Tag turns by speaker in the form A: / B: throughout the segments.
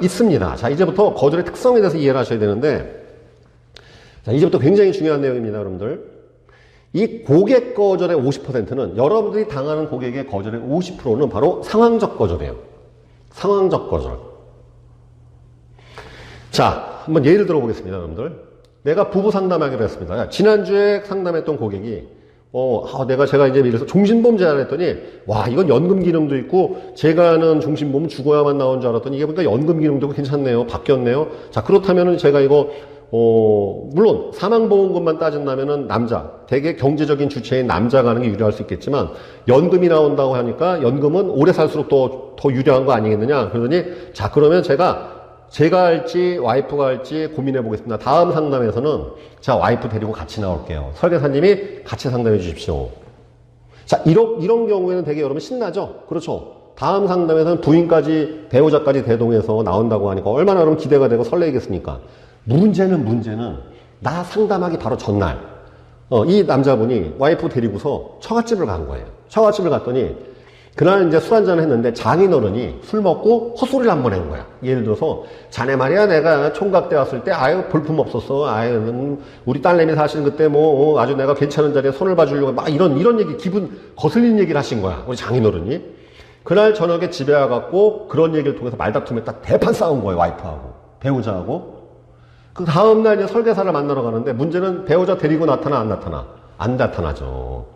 A: 있습니다. 자, 이제부터 거절의 특성에 대해서 이해를 하셔야 되는데, 자, 이제부터 굉장히 중요한 내용입니다, 여러분들. 이 고객 거절의 50%는 여러분들이 당하는 고객의 거절의 50%는 바로 상황적 거절이에요. 상황적 거절. 자, 한번 예를 들어 보겠습니다, 여러분들. 내가 부부 상담하기로 했습니다. 지난주에 상담했던 고객이 제가 이제 이래서 종신보험 제안을 했더니, 와, 이건 연금 기능도 있고, 제가 아는 종신보험 죽어야만 나온 줄 알았더니, 이게 보니까 연금 기능도 괜찮네요. 바뀌었네요. 자, 그렇다면은 제가 이거, 물론, 사망보험금만 따진다면은 대개 경제적인 주체인 남자가 하는 게 유리할 수 있겠지만, 연금이 나온다고 하니까, 연금은 오래 살수록 더 유리한 거 아니겠느냐. 그러더니, 자, 그러면 제가 할지 와이프가 할지 고민해 보겠습니다. 다음 상담에서는 자, 와이프 데리고 같이 나올게요. 설계사님이 같이 상담해 주십시오. 자, 이런 경우에는 되게 여러분 신나죠? 그렇죠? 다음 상담에서는 부인까지, 배우자까지 대동해서 나온다고 하니까 얼마나 여러분 기대가 되고 설레겠습니까? 문제는 나 상담하기 바로 전날 이 남자분이 와이프 데리고서 처갓집을 간 거예요. 처갓집을 갔더니 그날 이제 술 한잔을 했는데 장인어른이 술 먹고 헛소리를 한번 한 거야. 예를 들어서, 자네 말이야, 내가 총각 때 왔을 때, 볼품 없었어. 우리 딸내미 사실 그때 아주 내가 괜찮은 자리에 손을 봐주려고, 막 이런 얘기, 기분 거슬리는 얘기를 하신 거야. 우리 장인어른이. 그날 저녁에 집에 와갖고 그런 얘기를 통해서 말다툼에 딱 대판 싸운 거예요. 와이프하고, 배우자하고. 그 다음날 이제 설계사를 만나러 가는데, 문제는 배우자 데리고 나타나, 안 나타나? 안 나타나죠.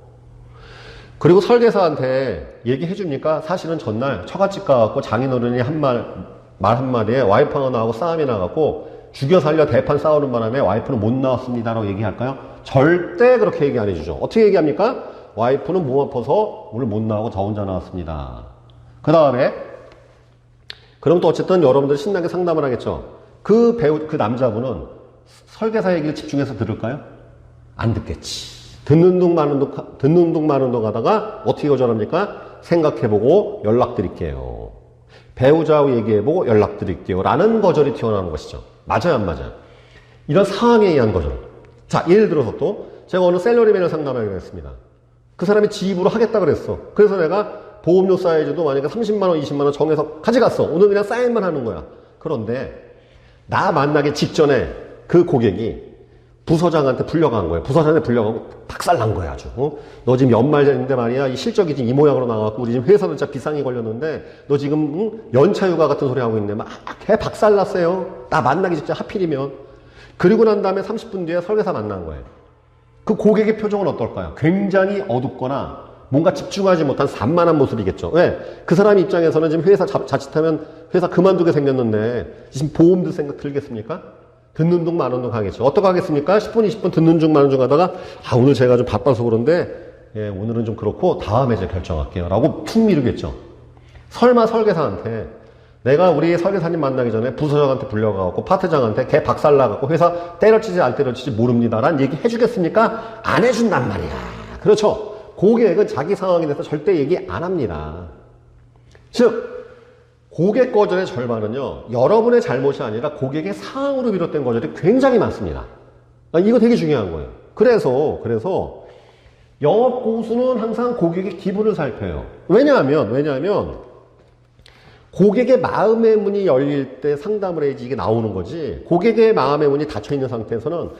A: 그리고 설계사한테 얘기해 줍니까? 사실은 전날 처갓집 가갖고 장인어른이 말 한마디에 와이프하고 나하고 싸움이 나갖고 죽여 살려 대판 싸우는 바람에 와이프는 못 나왔습니다라고 얘기할까요? 절대 그렇게 얘기 안 해주죠. 어떻게 얘기합니까? 와이프는 몸 아파서 오늘 못 나오고 저 혼자 나왔습니다. 그 다음에 그럼 또 어쨌든 여러분들이 신나게 상담을 하겠죠. 그 남자분은 설계사 얘기를 집중해서 들을까요? 안 듣겠지. 듣는 둥 마는 둥 하다가 어떻게 거절합니까? 생각해보고 연락드릴게요. 배우자하고 얘기해보고 연락드릴게요. 라는 거절이 튀어나오는 것이죠. 맞아요, 안 맞아요? 이런 상황에 의한 거절. 자, 예를 들어서 또 제가 어느 셀러리맨을 상담하기로 했습니다. 그 사람이 지입으로 하겠다 그랬어. 그래서 내가 보험료 사이즈도 만약에 30만원, 20만원 정해서 가져갔어. 오늘 그냥 사인만 하는 거야. 그런데 나 만나기 직전에 그 고객이 부서장한테 불려간 거예요. 부서장한테 불려가고 박살난 거야, 아주. 너 지금 연말인데 말이야. 이 실적이 지금 이 모양으로 나와갖고 우리 지금 회사도 진짜 비상이 걸렸는데 너 지금 연차휴가 같은 소리 하고 있네. 막 개 박살났어요. 나 만나기 직전 하필이면. 그리고 난 다음에 30분 뒤에 설계사 만난 거예요. 그 고객의 표정은 어떨까요? 굉장히 어둡거나 뭔가 집중하지 못한 산만한 모습이겠죠. 왜? 그 사람 입장에서는 지금 회사 자칫하면 회사 그만두게 생겼는데 지금 보험들 생각 들겠습니까? 듣는 둥 마는 둥 하겠죠. 어떻게 하겠습니까? 10분, 20분 듣는 중 마는 중 하다가 오늘 제가 좀 바빠서 그런데 오늘은 좀 그렇고 다음에 제가 결정할게요. 라고 툭 미루겠죠. 설마 설계사한테 내가 우리 설계사님 만나기 전에 부서장한테 불려가고 파트장한테 걔 박살나갖고 회사 때려치지 안 때려치지 모릅니다. 라는 얘기 해주겠습니까? 안 해준단 말이야. 그렇죠. 고객은 자기 상황에 대해서 절대 얘기 안 합니다. 즉 고객 거절의 절반은요, 여러분의 잘못이 아니라 고객의 상황으로 비롯된 거절이 굉장히 많습니다. 이거 되게 중요한 거예요. 그래서 영업 고수는 항상 고객의 기분을 살펴요. 왜냐하면 고객의 마음의 문이 열릴 때 상담을 해야지 이게 나오는 거지, 고객의 마음의 문이 닫혀 있는 상태에서는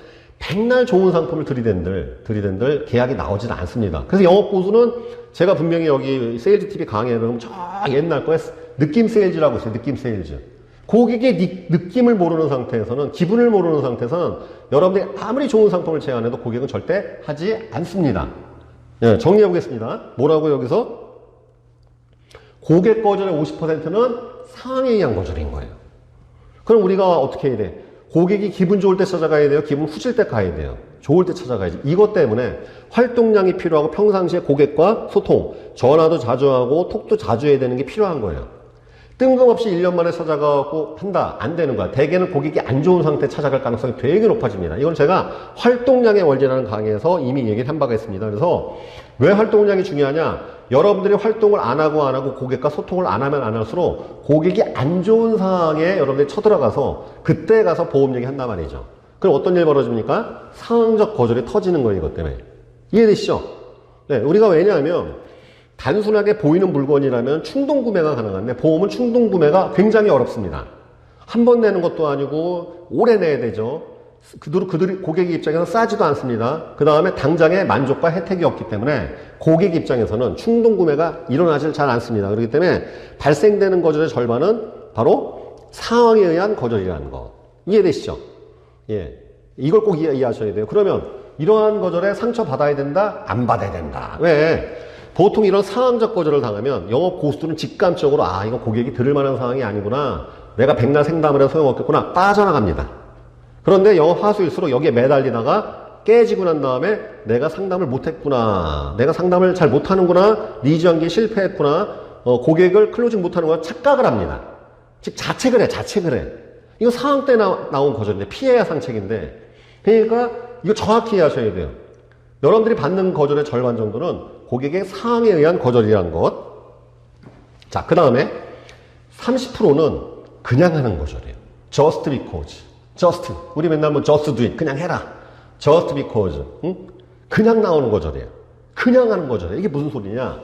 A: 백날 좋은 상품을 들이댄들 계약이 나오질 않습니다. 그래서 영업 고수는 제가 분명히 여기 세일즈 TV 강의에 보면 저 옛날 거에 느낌 세일즈라고 있어요. 느낌 세일즈. 고객의 느낌을 모르는 상태에서는, 기분을 모르는 상태에서는 여러분들이 아무리 좋은 상품을 제안해도 고객은 절대 하지 않습니다. 네, 정리해 보겠습니다. 뭐라고 여기서? 고객 거절의 50%는 상황에 의한 거절인 거예요. 그럼 우리가 어떻게 해야 돼? 고객이 기분 좋을 때 찾아가야 돼요? 기분 후질 때 가야 돼요? 좋을 때 찾아가야지. 이것 때문에 활동량이 필요하고 평상시에 고객과 소통, 전화도 자주 하고 톡도 자주 해야 되는 게 필요한 거예요. 뜬금없이 1년 만에 찾아가고 한다. 안 되는 거야. 대개는 고객이 안 좋은 상태에 찾아갈 가능성이 되게 높아집니다. 이건 제가 활동량의 원리라는 강의에서 이미 얘기를 한 바가 있습니다. 그래서 왜 활동량이 중요하냐? 여러분들이 활동을 안 하고 고객과 소통을 안 하면 안 할수록 고객이 안 좋은 상황에 여러분들이 쳐들어가서 그때 가서 보험 얘기한단 말이죠. 그럼 어떤 일이 벌어집니까? 상황적 거절이 터지는 거예요. 이것 때문에. 이해되시죠? 네, 우리가 왜냐하면 단순하게 보이는 물건이라면 충동 구매가 가능한데 보험은 충동 구매가 굉장히 어렵습니다. 한 번 내는 것도 아니고 오래 내야 되죠. 그들이 고객 입장에서 싸지도 않습니다. 그 다음에 당장의 만족과 혜택이 없기 때문에 고객 입장에서는 충동 구매가 일어나질 잘 않습니다. 그렇기 때문에 발생되는 거절의 절반은 바로 상황에 의한 거절이라는 거. 이해되시죠? 예. 이걸 꼭 이해하셔야 돼요. 그러면 이러한 거절에 상처받아야 된다? 안 받아야 된다. 왜? 보통 이런 상황적 거절을 당하면 영업 고수들은 직감적으로 이거 고객이 들을 만한 상황이 아니구나. 내가 백날 생담을 해서 소용없겠구나. 빠져나갑니다. 그런데 영업 하수일수록 여기에 매달리다가 깨지고 난 다음에 내가 상담을 못했구나. 내가 상담을 잘 못하는구나. 니즈 연기에 실패했구나. 고객을 클로징 못하는구나. 착각을 합니다. 즉 자책을 해. 이거 상황 때 나온 거절인데 피해야 상책인데 그러니까 이거 정확히 이해하셔야 돼요. 여러분들이 받는 거절의 절반 정도는 고객의 상황에 의한 거절이라는 것. 자, 그 다음에 30%는 그냥 하는 거절이에요. Just because. Just. 우리 맨날 뭐 just do it. 그냥 해라. Just because. 응? 그냥 나오는 거절이에요. 그냥 하는 거절이에요. 이게 무슨 소리냐?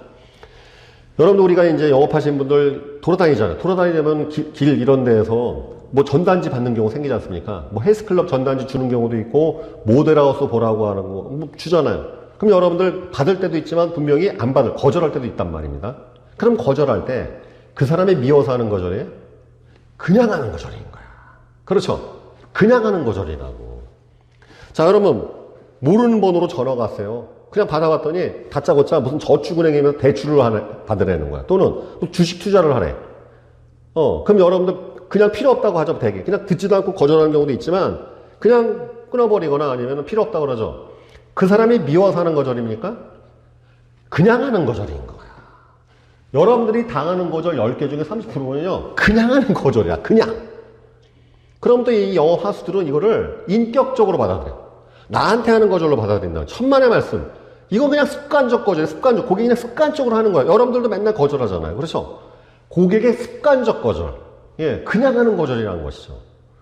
A: 여러분들 우리가 이제 영업하시는 분들 돌아다니잖아요. 돌아다니려면 길 이런 데에서 뭐 전단지 받는 경우 생기지 않습니까? 뭐 헬스클럽 전단지 주는 경우도 있고 모델하우스 보라고 하는 거 뭐 주잖아요. 그럼 여러분들 받을 때도 있지만 분명히 안 거절할 때도 있단 말입니다. 그럼 거절할 때 그 사람이 미워서 하는 거절이에요? 그냥 하는 거절인 거야. 그렇죠? 그냥 하는 거절이라고. 자, 여러분 모르는 번호로 전화가 왔어요. 그냥 받아봤더니 다짜고짜 무슨 저축은행이면 대출을 받으라는 거야. 또는 주식 투자를 하래. 그럼 여러분들 그냥 필요 없다고 하죠, 되게. 그냥 듣지도 않고 거절하는 경우도 있지만 그냥 끊어버리거나 아니면 필요 없다고 그러죠. 그 사람이 미워서 하는 거절입니까? 그냥 하는 거절인 거야. 여러분들이 당하는 거절 10개 중에 30%는요, 그냥 하는 거절이야, 그냥. 그럼 또 이 영업 하수들은 이거를 인격적으로 받아들여. 나한테 하는 거절로 받아들인다. 천만의 말씀. 이건 그냥 습관적 거절이에요. 습관적. 고객이 그냥 습관적으로 하는 거예요. 여러분들도 맨날 거절하잖아요. 그렇죠? 고객의 습관적 거절. 예, 그냥 하는 거절이라는 것이죠.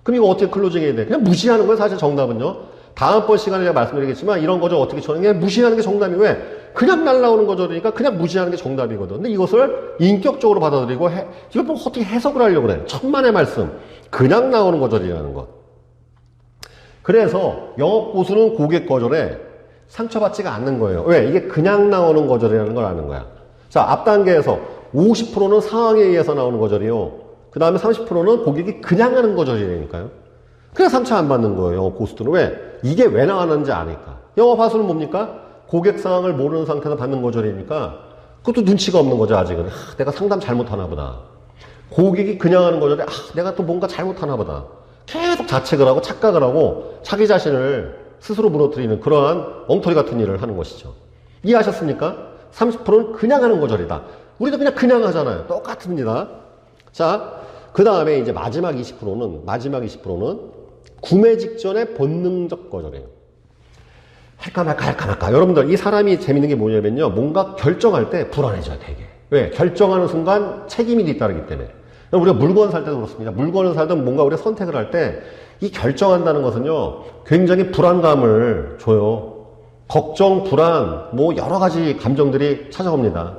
A: 그럼 이거 어떻게 클로징해야 돼? 그냥 무시하는 거예요. 사실 정답은요. 다음번 시간에 제가 말씀드리겠지만 이런 거절 어떻게 쳐는 게 무시하는 게 정답이 왜? 그냥 날라오는 거절이니까 그냥 무시하는 게 정답이거든. 근데 이것을 인격적으로 받아들이고 이걸 뭐 어떻게 해석을 하려고 그래? 천만의 말씀. 그냥 나오는 거절이라는 것. 그래서 영업고수는 고객 거절에 상처받지가 않는 거예요. 왜? 이게 그냥 나오는 거절이라는 걸 아는 거야. 자, 앞 단계에서 50%는 상황에 의해서 나오는 거절이요. 그 다음에 30%는 고객이 그냥 하는 거절이라니까요. 그냥 상처 안 받는 거예요, 영업고수들은. 왜? 이게 왜 나왔는지 아니까. 영업하수는 뭡니까? 고객 상황을 모르는 상태에서 받는 거절이니까 그것도 눈치가 없는 거죠, 아직은. 내가 상담 잘못하나 보다. 고객이 그냥 하는 거절에 내가 또 뭔가 잘못하나 보다. 계속 자책을 하고 착각을 하고 자기 자신을 스스로 무너뜨리는 그러한 엉터리 같은 일을 하는 것이죠. 이해하셨습니까? 30%는 그냥 하는 거절이다. 우리도 그냥 하잖아요. 똑같습니다. 자, 그 다음에 이제 마지막 20%는 구매 직전의 본능적 거절이에요. 할까 말까. 여러분들 이 사람이 재밌는 게 뭐냐면요. 뭔가 결정할 때 불안해져요, 되게. 왜? 결정하는 순간 책임이 뒤따르기 때문에. 우리가 물건 살 때도 그렇습니다. 물건을 살든 뭔가 우리가 선택을 할 때 이 결정한다는 것은요, 굉장히 불안감을 줘요. 걱정, 불안, 뭐 여러 가지 감정들이 찾아옵니다.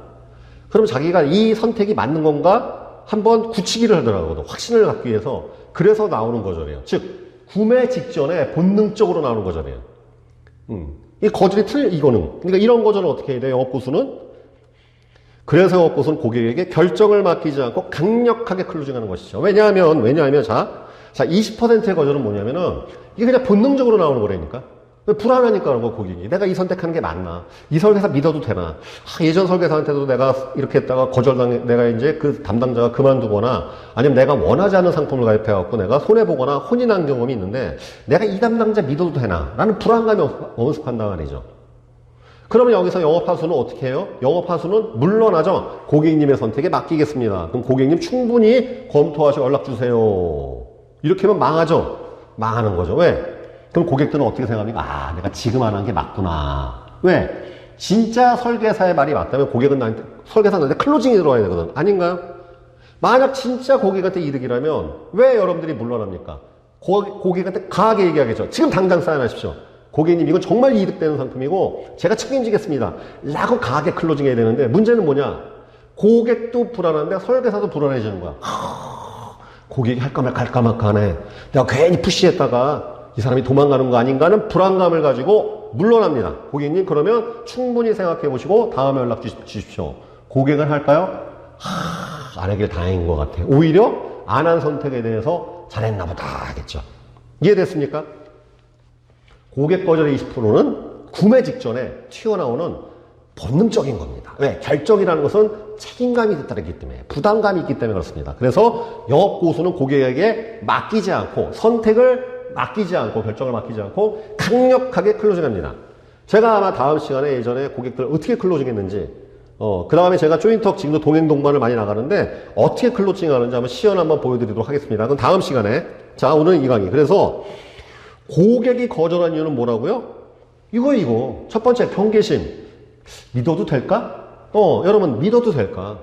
A: 그럼 자기가 이 선택이 맞는 건가? 한번 굳히기를 하더라고요. 확신을 갖기 위해서. 그래서 나오는 거절이에요. 즉, 구매 직전에 본능적으로 나오는 거절이에요. 이 거절이 이거는. 그러니까 이런 거절은 어떻게 해야 돼요? 영업고수는? 그래서 영업고수는 고객에게 결정을 맡기지 않고 강력하게 클로징하는 것이죠. 왜냐하면, 자, 20%의 거절은 뭐냐면은, 이게 그냥 본능적으로 나오는 거라니까. 불안하니까 그런 거, 고객이. 내가 이 선택하는 게 맞나? 이 설계사 믿어도 되나? 예전 설계사한테도 내가 이렇게 했다가 내가 이제 그 담당자가 그만두거나, 아니면 내가 원하지 않는 상품을 가입해갖고 내가 손해보거나 혼인한 경험이 있는데, 내가 이 담당자 믿어도 되나? 라는 불안감이 엄습한단 말이죠. 그러면 여기서 영업하수는 어떻게 해요? 영업하수는 물론하죠. 고객님의 선택에 맡기겠습니다. 그럼 고객님 충분히 검토하시고 연락주세요. 이렇게 하면 망하죠. 망하는 거죠. 왜? 그럼 고객들은 어떻게 생각합니까? 내가 지금 안 한 게 맞구나. 왜? 진짜 설계사의 말이 맞다면 고객은 설계사 나한테 클로징이 들어와야 되거든. 아닌가요? 만약 진짜 고객한테 이득이라면 왜 여러분들이 물러납니까? 고객한테 강하게 얘기하겠죠. 지금 당장 사인하십시오. 고객님, 이건 정말 이득되는 상품이고 제가 책임지겠습니다. 라고 강하게 클로징 해야 되는데 문제는 뭐냐? 고객도 불안한데 설계사도 불안해지는 거야. 고객이 할까 말까 하네. 내가 괜히 푸시했다가 이 사람이 도망가는 거 아닌가 하는 불안감을 가지고 물러납니다. 고객님, 그러면 충분히 생각해 보시고 다음에 연락 주십시오. 고객은 할까요? 안 하길 다행인 것 같아. 오히려 안 한 선택에 대해서 잘했나 보다 하겠죠. 이해됐습니까? 고객 거절의 20%는 구매 직전에 튀어나오는 본능적인 겁니다. 왜? 결정이라는 것은 책임감이 뒤따르기 때문에, 부담감이 있기 때문에 그렇습니다. 그래서 영업 고수는 고객에게 맡기지 않고, 선택을 맡기지 않고, 결정을 맡기지 않고 강력하게 클로징합니다. 제가 아마 다음 시간에 예전에 고객들 어떻게 클로징했는지, 그 다음에 제가 조인턱 지금도 동행 동반을 많이 나가는데 어떻게 클로징 하는지 한번 시연 한번 보여드리도록 하겠습니다. 그럼 다음 시간에. 자, 오늘은 이 강의. 그래서 고객이 거절한 이유는 뭐라고요? 이거. 첫 번째, 경계심. 믿어도 될까? 여러분, 믿어도 될까?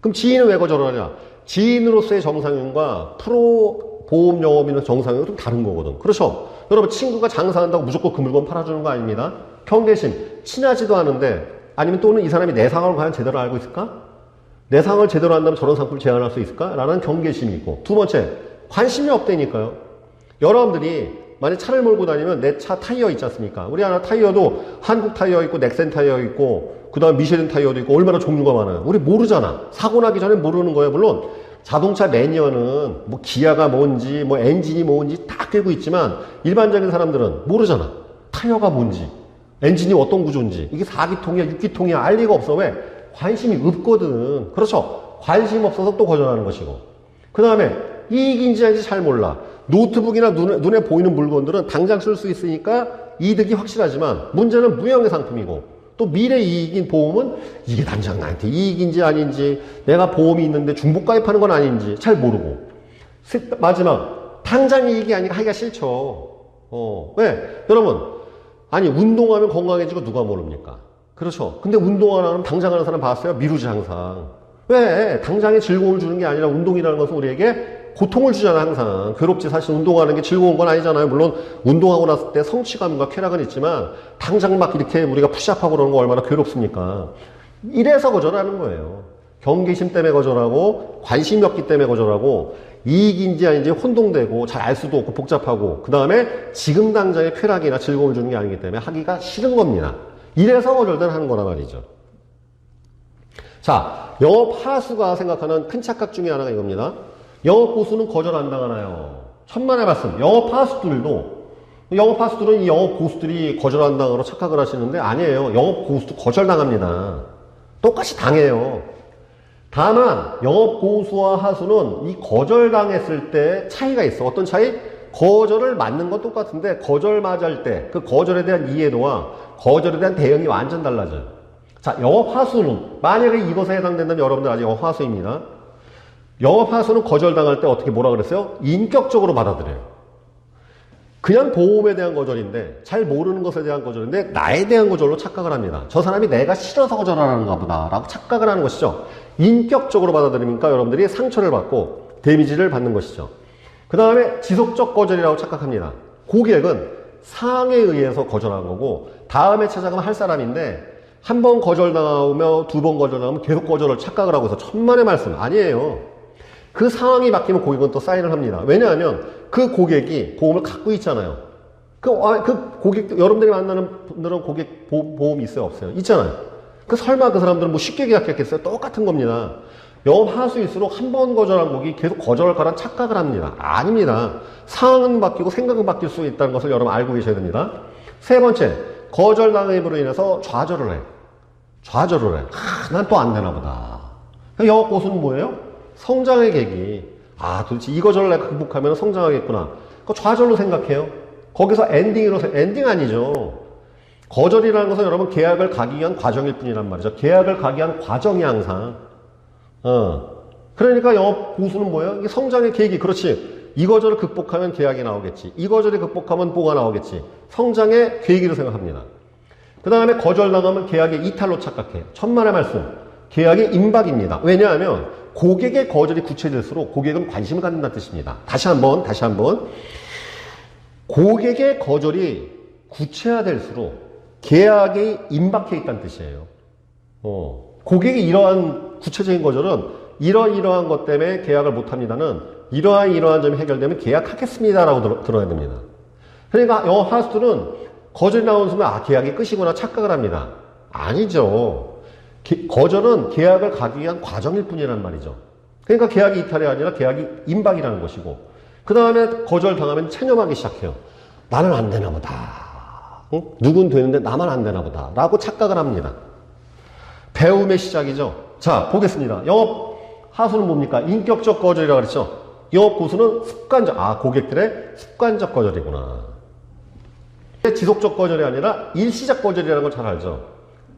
A: 그럼 지인은 왜 거절하냐? 지인으로서의 정상인과 프로 보험 영업인의 정상인은 좀 다른 거거든. 그렇죠? 여러분, 친구가 장사한다고 무조건 그 물건 팔아주는 거 아닙니다. 경계심. 친하지도 않은데, 아니면 또는 이 사람이 내 상황을 과연 제대로 알고 있을까? 내 상황을 제대로 안다면 저런 상품을 제안할 수 있을까? 라는 경계심이 있고. 두 번째, 관심이 없다니까요. 여러분들이 만약 차를 몰고 다니면 내 차 타이어 있지 않습니까? 우리 하나 타이어도 한국 타이어 있고 넥센 타이어 있고 그 다음 미쉐린 타이어도 있고 얼마나 종류가 많아요. 우리 모르잖아. 사고 나기 전에 모르는 거예요. 물론 자동차 매니어는 뭐 기아가 뭔지 뭐 엔진이 뭔지 다 끌고 있지만 일반적인 사람들은 모르잖아. 타이어가 뭔지 엔진이 어떤 구조인지 이게 4기통이야 6기통이야 알 리가 없어. 왜? 관심이 없거든. 그렇죠? 관심 없어서 또 거절하는 것이고. 그 다음에 이익인지 아닌지 잘 몰라. 노트북이나 눈에 보이는 물건들은 당장 쓸 수 있으니까 이득이 확실하지만 문제는 무형의 상품이고 또 미래 이익인 보험은 이게 당장 나한테 이익인지 아닌지 내가 보험이 있는데 중복가입하는 건 아닌지 잘 모르고 마지막 당장 이익이 아니라 하기가 싫죠. 왜? 여러분 아니 운동하면 건강해지고 누가 모릅니까? 그렇죠. 근데 운동 안 하면 당장 하는 사람 봤어요? 미루지 항상. 왜? 당장에 즐거움을 주는 게 아니라 운동이라는 것은 우리에게 고통을 주잖아 항상. 괴롭지. 사실 운동하는 게 즐거운 건 아니잖아요. 물론 운동하고 났을 때 성취감과 쾌락은 있지만 당장 막 이렇게 우리가 푸시업하고 그러는 거 얼마나 괴롭습니까? 이래서 거절하는 거예요. 경계심 때문에 거절하고 관심이 없기 때문에 거절하고 이익인지 아닌지 혼동되고 잘 알 수도 없고 복잡하고 그 다음에 지금 당장의 쾌락이나 즐거움을 주는 게 아니기 때문에 하기가 싫은 겁니다. 이래서 거절들 하는 거란 말이죠. 자, 영업 하수가 생각하는 큰 착각 중에 하나가 이겁니다. 영업 고수는 거절 안 당하나요? 천만의 말씀. 영업 하수들은 이 영업 고수들이 거절 안 당하고 착각을 하시는데 아니에요. 영업 고수도 거절 당합니다. 똑같이 당해요. 다만 영업 고수와 하수는 이 거절 당했을 때 차이가 있어. 어떤 차이? 거절을 맞는 건 똑같은데 거절 맞을 때 그 거절에 대한 이해도와 거절에 대한 대응이 완전 달라져요. 자, 영업 하수는 만약에 이것에 해당된다면 여러분들 아직 영업 하수입니다. 영업 하수는 거절당할 때 어떻게 뭐라 그랬어요? 인격적으로 받아들여요. 그냥 보험에 대한 거절인데 잘 모르는 것에 대한 거절인데 나에 대한 거절로 착각을 합니다. 저 사람이 내가 싫어서 거절하는가 보다 라고 착각을 하는 것이죠. 인격적으로 받아들이니까 여러분들이 상처를 받고 데미지를 받는 것이죠. 그 다음에 지속적 거절이라고 착각합니다. 고객은 상황에 의해서 거절한 거고 다음에 찾아가면 할 사람인데 한 번 거절당하며 두 번 거절당하면 계속 거절을 착각을 하고 해서 천만의 말씀 아니에요. 그 상황이 바뀌면 고객은 또 사인을 합니다. 왜냐하면 그 고객이 보험을 갖고 있잖아요. 그 고객, 여러분들이 만나는 분들은 고객 보험이 있어요? 없어요? 있잖아요. 설마 그 사람들은 뭐 쉽게 계약했겠어요? 똑같은 겁니다. 영업 하수일수록 한 번 거절한 고객이 계속 거절할 거란 착각을 합니다. 아닙니다. 상황은 바뀌고 생각은 바뀔 수 있다는 것을 여러분 알고 계셔야 됩니다. 세 번째, 거절당함으로 인해서 좌절을 해. 난 또 안 되나 보다. 영업 고수는 뭐예요? 성장의 계기. 도대체 이 거절을 내가 극복하면 성장하겠구나. 그거 좌절로 생각해요. 거기서 엔딩 아니죠. 거절이라는 것은 여러분 계약을 가기 위한 과정일 뿐이란 말이죠. 계약을 가기 위한 과정이 항상. 그러니까 영업 고수는 뭐예요? 이게 성장의 계기. 그렇지. 이 거절을 극복하면 계약이 나오겠지. 이 거절을 극복하면 뭐가 나오겠지. 성장의 계기로 생각합니다. 그 다음에 거절당하면 계약의 이탈로 착각해요. 천만의 말씀. 계약의 임박입니다. 왜냐하면 고객의 거절이 구체될수록 고객은 관심을 갖는다는 뜻입니다. 다시 한번 고객의 거절이 구체화될수록 계약이 임박해 있다는 뜻이에요. 고객이 이러한 구체적인 거절은 이러이러한 것 때문에 계약을 못합니다는 이러한 점이 해결되면 계약하겠습니다라고 들어야 됩니다. 그러니까 영업 하수들은 거절이 나오는 순간 계약이 끝이구나 착각을 합니다. 아니죠. 거절은 계약을 가기 위한 과정일 뿐이란 말이죠. 그러니까 계약이 이탈이 아니라 계약이 임박이라는 것이고, 그 다음에 거절당하면 체념하기 시작해요. 나는 안 되나 보다. 응? 누군 되는데 나만 안 되나 보다. 라고 착각을 합니다. 배움의 시작이죠. 자, 보겠습니다. 영업 하수는 뭡니까? 인격적 거절이라고 그랬죠. 영업 고수는 습관적, 고객들의 습관적 거절이구나. 지속적 거절이 아니라 일시적 거절이라는 걸 잘 알죠.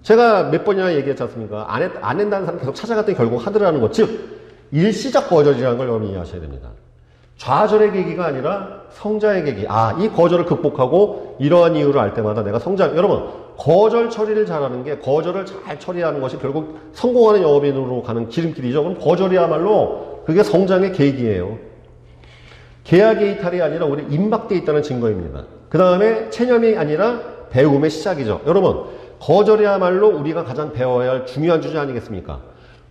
A: 제가 몇 번이나 얘기했지 않습니까? 안 된다는 사람 계속 찾아갔더니 결국 하더라는 것. 즉, 일시적 거절이라는 걸 여러분이 이해하셔야 됩니다. 좌절의 계기가 아니라 성장의 계기. 이 거절을 극복하고 이러한 이유를 알 때마다 내가 여러분, 거절 처리를 잘하는 게, 거절을 잘 처리하는 것이 결국 성공하는 영업인으로 가는 지름길이죠. 그럼 거절이야말로 그게 성장의 계기예요. 계약의 이탈이 아니라 우리 임박돼 있다는 증거입니다. 그 다음에 체념이 아니라 배움의 시작이죠. 여러분, 거절이야말로 우리가 가장 배워야 할 중요한 주제 아니겠습니까?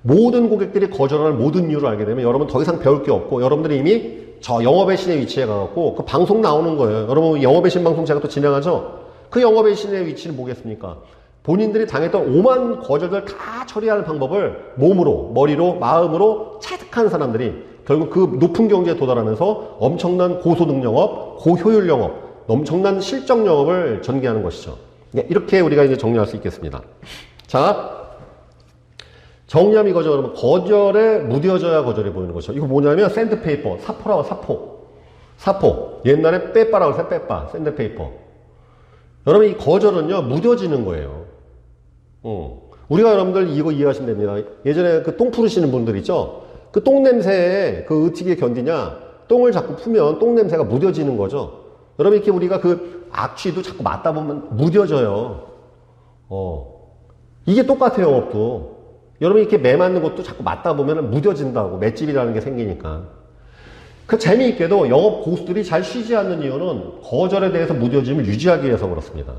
A: 모든 고객들이 거절하는 모든 이유를 알게 되면 여러분 더 이상 배울 게 없고, 여러분들이 이미 저 영업의 신의 위치에 가갖고 그 방송 나오는 거예요. 여러분, 영업의 신 방송 제가 또 진행하죠? 그 영업의 신의 위치는 뭐겠습니까? 본인들이 당했던 오만 거절들 다 처리하는 방법을 몸으로, 머리로, 마음으로 체득한 사람들이 결국 그 높은 경지에 도달하면서 엄청난 고소득 영업, 고효율 영업, 엄청난 실적 영업을 전개하는 것이죠. 네, 이렇게 우리가 이제 정리할 수 있겠습니다. 자, 정리하면 이거죠. 여러분, 거절에 무뎌져야 거절이 보이는 거죠. 이거 뭐냐면 샌드페이퍼, 사포라고 사포. 옛날에 빼빠라고 했어요. 빼빠, 샌드페이퍼. 여러분, 이 거절은요, 무뎌지는 거예요. 우리가 여러분들 이거 이해하시면 됩니다. 예전에 그 똥 푸르시는 분들 있죠? 그 똥 냄새에 그 어떻게 견디냐? 똥을 자꾸 풀면 똥 냄새가 무뎌지는 거죠. 여러분, 이렇게 우리가 그 악취도 자꾸 맡다 보면 무뎌져요. 이게 똑같아요, 영업도. 여러분, 이렇게 매 맞는 것도 자꾸 맡다 보면 무뎌진다고. 맷집이라는 게 생기니까. 그 재미있게도 영업 고수들이 잘 쉬지 않는 이유는 거절에 대해서 무뎌짐을 유지하기 위해서 그렇습니다.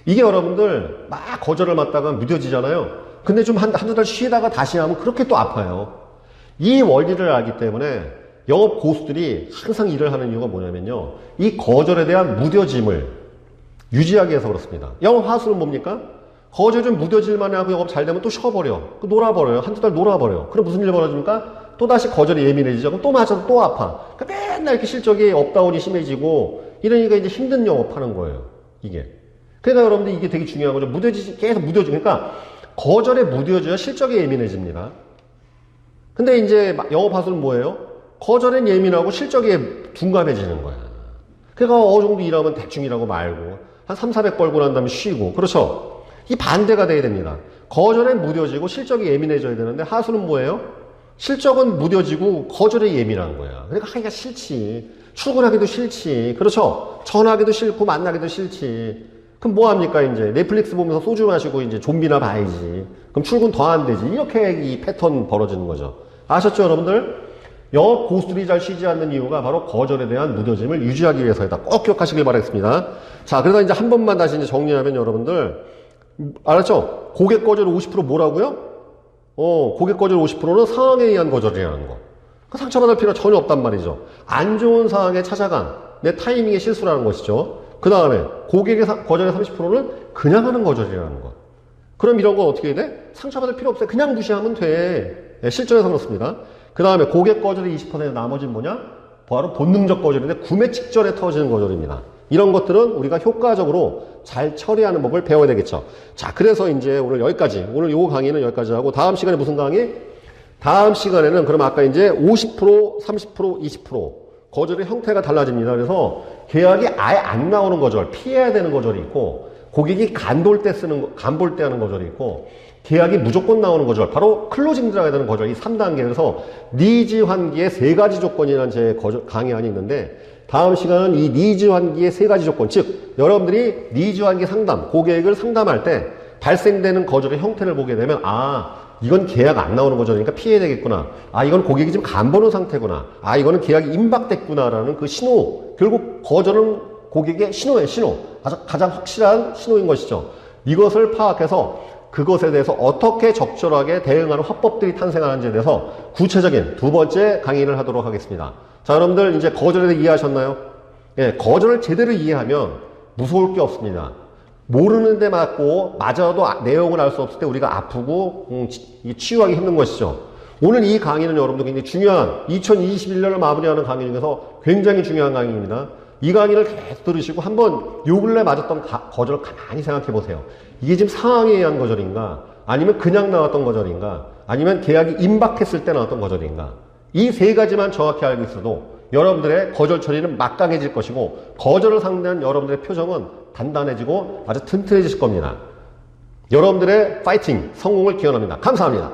A: 이게 여러분들 막 거절을 맡다가 무뎌지잖아요. 근데 좀 한두 달 쉬다가 다시 하면 그렇게 또 아파요. 이 원리를 알기 때문에 영업 고수들이 항상 일을 하는 이유가 뭐냐면요, 이 거절에 대한 무뎌짐을 유지하기 위해서 그렇습니다. 영업 하수는 뭡니까? 거절 좀 무뎌질만 하고 영업 잘 되면 또 쉬어버려. 놀아버려요. 한두 달 놀아버려. 그럼 무슨 일 벌어집니까? 또다시 거절이 예민해지죠. 그럼 또 맞아도 또 아파. 그러니까 맨날 이렇게 실적이 업다운이 심해지고, 이러니까 이제 힘든 영업하는 거예요. 이게. 그러니까 여러분들 이게 되게 중요한 거죠. 계속 무뎌지고. 그러니까 거절에 무뎌져야 실적이 예민해집니다. 근데 이제 영업 하수는 뭐예요? 거절엔 예민하고 실적에 둔감해지는 거야. 그러니까 어느 정도 일하면 대충 일하고 말고, 한 300, 400 벌고 난 다음에 쉬고. 그렇죠? 이 반대가 돼야 됩니다. 거절엔 무뎌지고 실적이 예민해져야 되는데, 하수는 뭐예요? 실적은 무뎌지고 거절에 예민한 거야. 그러니까 하기가 싫지. 출근하기도 싫지. 그렇죠? 전화하기도 싫고 만나기도 싫지. 그럼 뭐 합니까? 이제 넷플릭스 보면서 소주 마시고 이제 좀비나 봐야지. 그럼 출근 더 안 되지. 이렇게 이 패턴 벌어지는 거죠. 아셨죠, 여러분들? 영업 고수들이 잘 쉬지 않는 이유가 바로 거절에 대한 무뎌짐을 유지하기 위해서이다. 꼭 기억하시길 바라겠습니다. 자, 그래서 이제 한 번만 다시 이제 정리하면 여러분들, 알았죠? 고객 거절 50% 뭐라고요? 고객 거절 50%는 상황에 의한 거절이라는 거. 그 상처받을 필요가 전혀 없단 말이죠. 안 좋은 상황에 찾아간 내 타이밍의 실수라는 것이죠. 그 다음에 고객의 거절의 30%는 그냥 하는 거절이라는 거. 그럼 이런 건 어떻게 해야 돼? 상처받을 필요 없어요. 그냥 무시하면 돼. 네, 실전에서 그렇습니다. 그 다음에 고객 거절의 20% 나머지는 뭐냐? 바로 본능적 거절인데 구매 직전에 터지는 거절입니다. 이런 것들은 우리가 효과적으로 잘 처리하는 법을 배워야 되겠죠. 자, 그래서 이제 오늘 여기까지, 오늘 요 강의는 여기까지 하고, 다음 시간에 무슨 강의? 다음 시간에는 그럼 아까 이제 50%, 30%, 20% 거절의 형태가 달라집니다. 그래서 계약이 아예 안 나오는 거절, 피해야 되는 거절이 있고, 고객이 간볼 때 하는 거절이 있고, 계약이 무조건 나오는 거절, 바로 클로징 들어가야 되는 거절, 이 3단계에서 니즈 환기의 3가지 조건이라는 제 강의안이 있는데, 다음 시간은 이 니즈 환기의 3가지 조건, 즉 여러분들이 니즈 환기 상담, 고객을 상담할 때 발생되는 거절의 형태를 보게 되면, 이건 계약 안 나오는 거절이니까 피해야 되겠구나. 이건 고객이 지금 간 보는 상태구나. 이거는 계약이 임박됐구나라는 그 신호. 결국 거절은 고객의 신호예요, 신호. 가장 확실한 신호인 것이죠. 이것을 파악해서 그것에 대해서 어떻게 적절하게 대응하는 화법들이 탄생하는지에 대해서 구체적인 두 번째 강의를 하도록 하겠습니다. 자, 여러분들 이제 거절에 대해 이해하셨나요? 예, 거절을 제대로 이해하면 무서울 게 없습니다. 모르는데 맞아도 내용을 알 수 없을 때 우리가 아프고 치유하기 힘든 것이죠. 오늘 이 강의는 여러분들 굉장히 중요한 2021년을 마무리하는 강의 중에서 굉장히 중요한 강의입니다. 이 강의를 계속 들으시고 한번 요 근래 맞았던 거절을 가만히 생각해 보세요. 이게 지금 상황에 의한 거절인가? 아니면 그냥 나왔던 거절인가? 아니면 계약이 임박했을 때 나왔던 거절인가? 이 세 가지만 정확히 알고 있어도 여러분들의 거절 처리는 막강해질 것이고 거절을 상대한 여러분들의 표정은 단단해지고 아주 튼튼해지실 겁니다. 여러분들의 파이팅, 성공을 기원합니다. 감사합니다.